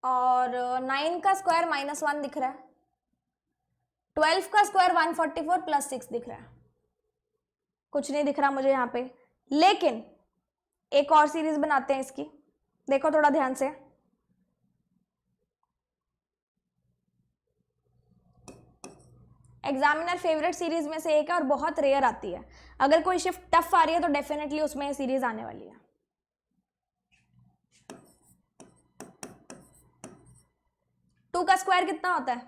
और 9 का स्क्वायर -1 दिख रहा है, 12 का स्क्वायर 144 प्लस 6 दिख रहा है, कुछ नहीं दिख रहा मुझे यहाँ पे। लेकिन एक और सीरीज बनाते हैं इसकी, देखो थोड़ा ध्यान से। एग्जामिनर फेवरेट सीरीज में से एक है और बहुत रेयर आती है, अगर कोई शिफ्ट टफ आ रही है तो डेफिनेटली उसमें ये सीरीज आने वाली है। टू का स्क्वायर कितना होता है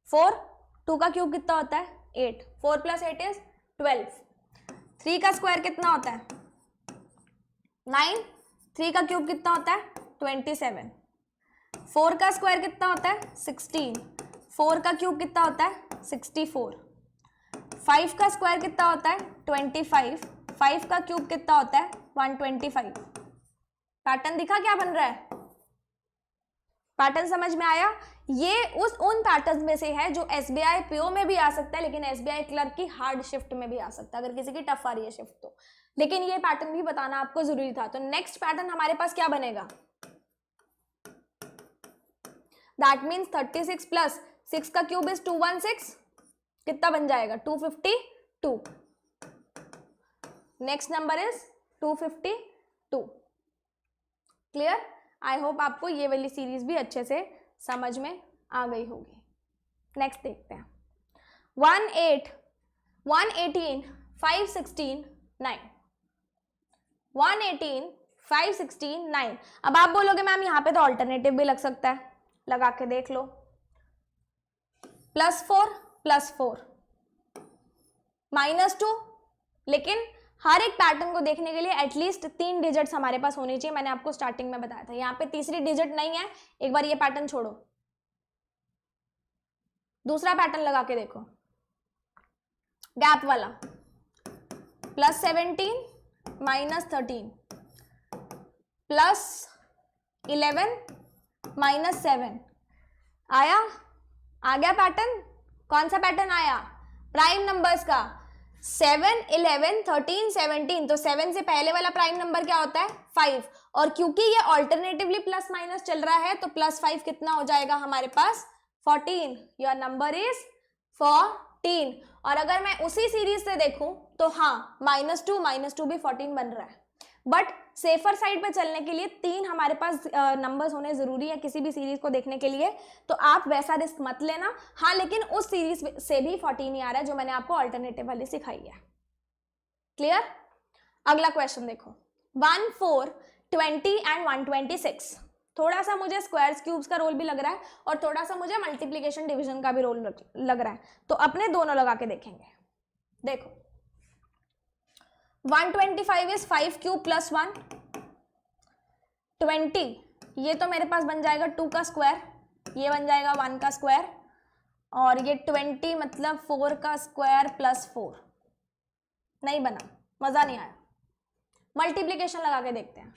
4, 2 का क्यूब कितना होता है 8, 4 प्लस 8 इज 12। 3 का स्क्वायर कितना होता है 9, 3 का क्यूब कितना होता है 27। 4 का स्क्वायर कितना होता है 16, 4 का क्यूब कितना होता है 64। 5 का स्क्वायर कितना होता है 25, 5 का क्यूब कितना होता है 125। पैटर्न दिखा क्या बन रहा है, पैटर्न समझ में आया। ये उन पैटर्न में से है जो एसबीआई पीओ में भी आ सकता है, लेकिन एसबीआई क्लर्क की हार्ड शिफ्ट में भी आ सकता है अगर किसी की टफ आ रही है शिफ्ट तो, लेकिन ये पैटर्न भी बताना आपको जरूरी था। तो नेक्स्ट पैटर्न हमारे पास क्या बनेगा, दैट मीन्स 36 प्लस 6 का क्यूब इज 216, कितना बन जाएगा 252। Next number is 252। Clear, I hope आपको ये वाली सीरीज भी अच्छे से समझ में आ गई होगी। नेक्स्ट देखते हैं 118 516 9, 118 516 9। अब आप बोलोगे मैम यहाँ पे तो ऑल्टरनेटिव भी लग सकता है, लगा के देख लो। +4 +4 -2, लेकिन हर एक पैटर्न को देखने के लिए एटलीस्ट 3 डिजिट्स हमारे पास होनी चाहिए, मैंने आपको स्टार्टिंग में बताया था। यहाँ पे तीसरी डिजिट नहीं है, एक बार ये पैटर्न छोड़ो, दूसरा पैटर्न लगा के देखो, गैप वाला +17 -13 +11 -7 आया, आ गया पैटर्न। कौन सा पैटर्न आया, प्राइम नंबर्स का 7 11 13 17, तो 7 से पहले वाला प्राइम नंबर क्या होता है 5, और क्योंकि ये ऑल्टरनेटिवली प्लस माइनस चल रहा है तो +5 कितना हो जाएगा हमारे पास 14, योर नंबर इज 14। और अगर मैं उसी सीरीज से देखूं तो हाँ -2 भी 14 बन रहा है, बट सेफर साइड पे चलने के लिए 3 हमारे पास नंबर्स होने जरूरी है किसी भी सीरीज को देखने के लिए, तो आप वैसा रिस्क मत लेना। हाँ, लेकिन उस सीरीज से भी 14 ही आ रहा है जो मैंने आपको अल्टरनेटिव वाली सिखाई है। क्लियर, अगला क्वेश्चन देखो 1 4 20 एंड 126। थोड़ा सा मुझे स्क्वायर्स क्यूब्स का रोल भी लग रहा है और थोड़ा सा मुझे मल्टीप्लीकेशन डिवीजन का भी रोल लग रहा है, तो अपने दोनों लगा के देखेंगे। देखो 125 इज 5 क्यूब +1, 20 ये तो मेरे पास बन जाएगा 2 का स्क्वायर, ये बन जाएगा 1 का स्क्वायर, और ये 20 मतलब 4 का स्क्वायर +4, नहीं बना, मजा नहीं आया। मल्टीप्लीकेशन लगा के देखते हैं।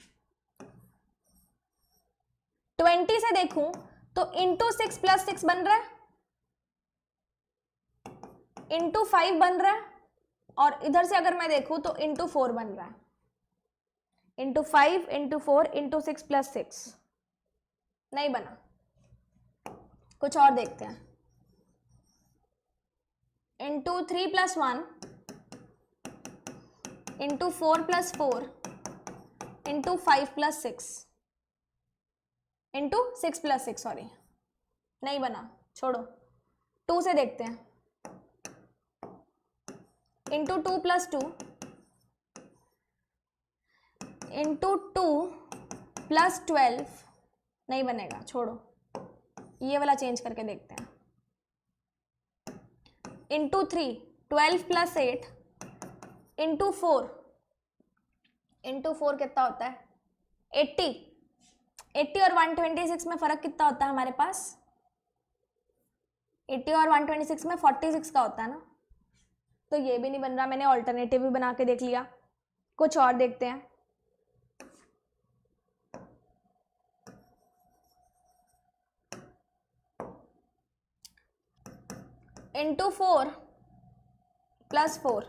20 से देखूं तो इंटू 6 + 6 बन रहा है, इंटू 5 बन रहा है, और इधर से अगर मैं देखूं तो इंटू 4 बन रहा है, इंटू 5 इंटू 4 इंटू 6 + 6, नहीं बना। कुछ और देखते हैं, into 3 + 1 into 4 + 4 into 5 + 6 into 6 + 6, sorry नहीं बना, छोड़ो। 2 से देखते हैं, इंटू 2 + 2 इंटू 2 प्लस 12 नहीं बनेगा, छोड़ो, ये वाला चेंज करके देखते हैं। इंटू 3 12 प्लस 8 इंटू 4 कितना होता है 80 और 126 में फर्क कितना होता है हमारे पास, 80 और 126 में 46 का होता है ना, तो ये भी नहीं बन रहा। मैंने ऑल्टरनेटिव भी बना के देख लिया, कुछ और देखते हैं। इंटू 4 प्लस 4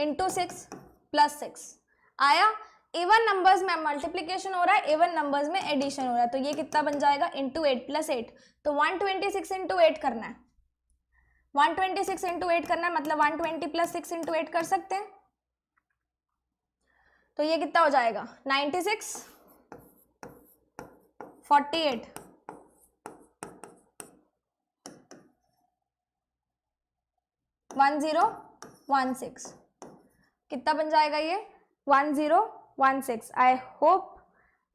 इंटू 6 प्लस 6 आया। इवन नंबर्स में मल्टीप्लीकेशन हो रहा है, इवन नंबर्स में एडिशन हो रहा है, तो ये कितना बन जाएगा इंटू 8 प्लस 8, तो 126 इंटू 8 करना है, 126 इंटू 8 करना है, मतलब 120 प्लस 6 इंटू 8 कर सकते हैं, तो ये कितना हो जाएगा 96 48 1016 कितना बन जाएगा ये 1016। आई होप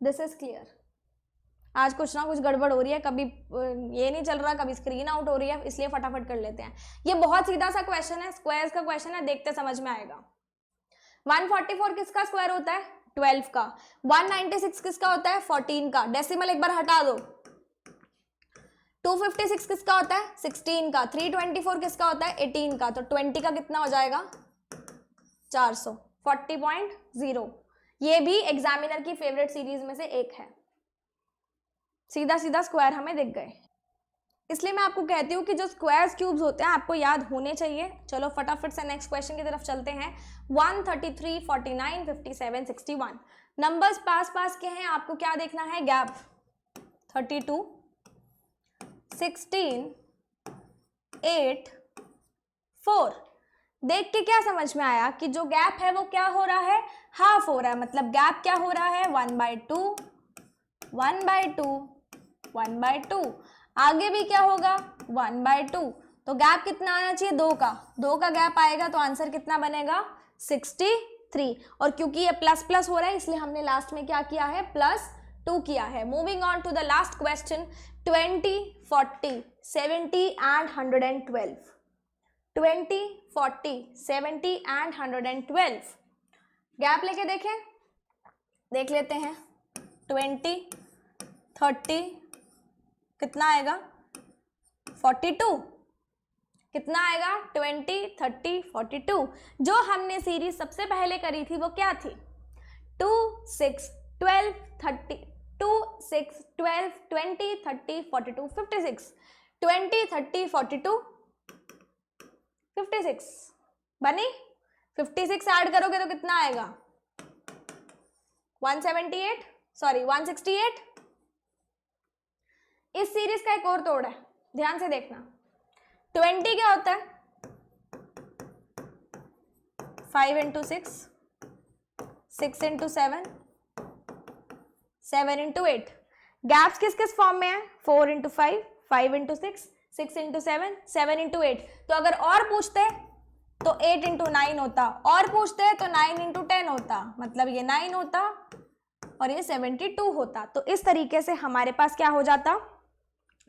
दिस इज क्लियर। आज कुछ ना कुछ गड़बड़ हो रही है, कभी ये नहीं चल रहा, कभी स्क्रीन आउट हो रही है, इसलिए फटाफट कर लेते हैं। ये बहुत सीधा सा क्वेश्चन है, स्क्वायर्स का क्वेश्चन है, देखते समझ में आएगा। 144 किसका स्क्वायर होता है 12 का, 196 किसका होता है 14 का, डेसिमल एक बार हटा दो। 256 किसका होता है 16 का, 324 किसका होता है 18 का, तो 20 का कितना हो जाएगा 400 40.0। ये भी एग्जामिनर की फेवरेट सीरीज में से एक है। सीधा सीधा स्क्वायर हमें दिख गए, इसलिए मैं आपको कहती हूँ कि जो स्क्वायर्स क्यूब्स होते हैं आपको याद होने चाहिए। चलो फटाफट से नेक्स्ट क्वेश्चन की तरफ चलते हैं। 133 49 57 61 नंबर्स पास पास के हैं, आपको क्या देखना है गैप। 32 16 8 4 देख के क्या समझ में आया कि जो गैप है वो क्या हो रहा है हाफ हो रहा है, मतलब गैप क्या हो रहा है 1/2 1/2 1/2। आगे भी क्या होगा 1/2, तो गैप कितना आना चाहिए 2 का गैप आएगा, तो आंसर कितना बनेगा 63। और क्योंकि ये प्लस प्लस हो रहा है इसलिए हमने लास्ट में क्या किया है +2 किया है। Moving on to the last question 20 40 70 and 112 20 40 70 and 112 gap लेके देख लेते हैं। 20 30 कितना आएगा 42 कितना आएगा 20 30 42। जो हमने सीरीज सबसे पहले करी थी वो क्या थी 2 6 12 30 2 6 12 20 30 42 56 20 30 42 56 बनी। 56 ऐड करोगे तो कितना आएगा 168। इस सीरीज का एक और तोड़ है, ध्यान से देखना। 20 क्या होता है 5 × 6 6 × 7 7 × 8। गैप्स किस किस फॉर्म में है 4 × 5 5 × 6 6 × 7 7 × 8। तो अगर और पूछते तो 8 × 9 होता, और पूछते तो 9 × 10 होता, मतलब ये 9 होता और ये 72 होता। तो इस तरीके से हमारे पास क्या हो जाता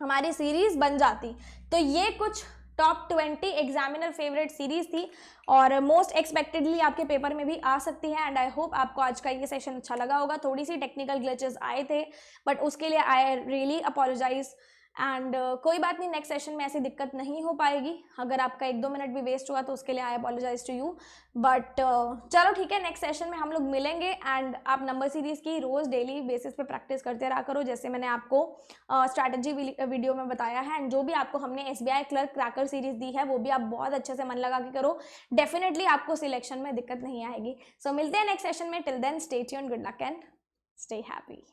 हमारी सीरीज बन जाती। तो ये कुछ टॉप 20 एग्जामिनर फेवरेट सीरीज थी और मोस्ट एक्सपेक्टेडली आपके पेपर में भी आ सकती है। एंड आई होप आपको आज का ये सेशन अच्छा लगा होगा। थोड़ी सी टेक्निकल ग्लिचेस आए थे बट उसके लिए आई रियली अपोलोजाइज एंड कोई बात नहीं, नेक्स्ट सेशन में ऐसी दिक्कत नहीं हो पाएगी। अगर आपका 1-2 मिनट भी वेस्ट हुआ तो उसके लिए आई अपोलोजाइज टू यू, बट चलो ठीक है, नेक्स्ट सेशन में हम लोग मिलेंगे। एंड आप नंबर सीरीज की रोज़ डेली बेसिस पे प्रैक्टिस करते रहा करो, जैसे मैंने आपको स्ट्रैटेजी वीडियो में बताया है। एंड जो भी आपको हमने SBI क्लर्क क्रैकर सीरीज दी है वो भी आप बहुत अच्छे से मन लगा के करो, डेफिनेटली आपको सिलेक्शन में दिक्कत नहीं आएगी। सो मिलते हैं नेक्स्ट सेशन में, till then stay tuned, good luck and stay happy.